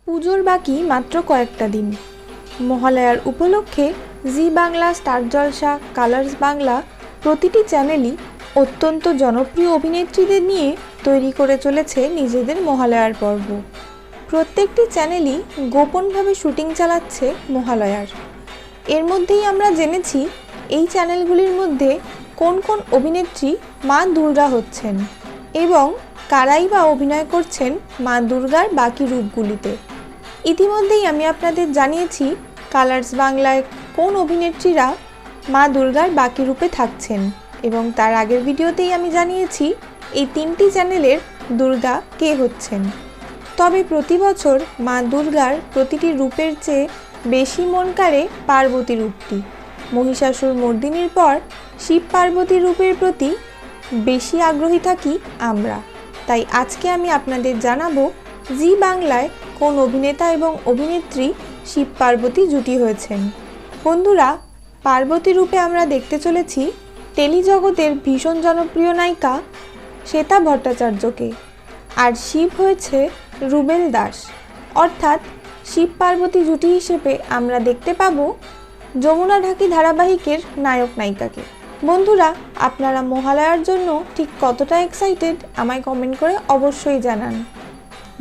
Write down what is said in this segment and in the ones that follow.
পুজোর বাকি মাত্র কয়েকটা দিন। মহালয়ার উপলক্ষে জি বাংলা, স্টার জলসা, কালার্স বাংলা প্রতিটি চ্যানেলই অত্যন্ত জনপ্রিয় অভিনেত্রীদের নিয়ে তৈরি করে চলেছে নিজেদের মহালয়ার পর্ব। প্রত্যেকটি চ্যানেলই গোপনভাবে শুটিং চালাচ্ছে মহালয়ার। এর মধ্যেই আমরা জেনেছি এই চ্যানেলগুলির মধ্যে কোন কোন অভিনেত্রী মা দুর্গা হচ্ছেন এবং কারাই বা অভিনয় করছেন মা দুর্গার বাকি রূপগুলিতে। ইতিমধ্যেই আমি আপনাদের জানিয়েছি কালার্স বাংলায় কোন অভিনেত্রীরা মা দুর্গার বাকি রূপে থাকছেন এবং তার আগের ভিডিওতেই আমি জানিয়েছি এই তিনটি চ্যানেলের দুর্গা কে হচ্ছেন। তবে প্রতি বছর মা দুর্গার প্রতিটি রূপের চেয়ে বেশি মন কাড়ে পার্বতী রূপটি। মহিষাসুর মর্দিনীর পর শিব পার্বতী রূপের প্রতি বেশি আগ্রহী থাকি আমরা। তাই আজকে আমি আপনাদের জানাবো জি বাংলায় কোন অভিনেতা এবং অভিনেত্রী শিব পার্বতী জুটি হয়েছেন। বন্ধুরা, পার্বতী রূপে আমরা দেখতে চলেছি টেলিজগতের ভীষণ জনপ্রিয় নায়িকা শ্বেতা ভট্টাচার্যকে, আর শিব হয়েছে রুবেল দাস। অর্থাৎ শিব পার্বতী জুটি হিসেবে আমরা দেখতে পাবো যমুনা ঢাকি ধারাবাহিকের নায়ক নায়িকাকে। বন্ধুরা, আপনারা মহালয়ার জন্য ঠিক কতটা এক্সাইটেড আমায় কমেন্ট করে অবশ্যই জানান।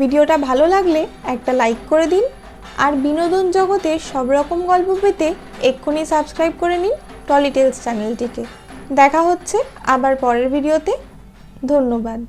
ভিডিওটা ভালো লাগলে একটা লাইক করে দিন, আর বিনোদন জগতের সব রকম গল্প পেতে এক্ষুনি সাবস্ক্রাইব করে নিন টলি টেলস চ্যানেলটিকে। দেখা হচ্ছে আবার পরের ভিডিওতে। ধন্যবাদ।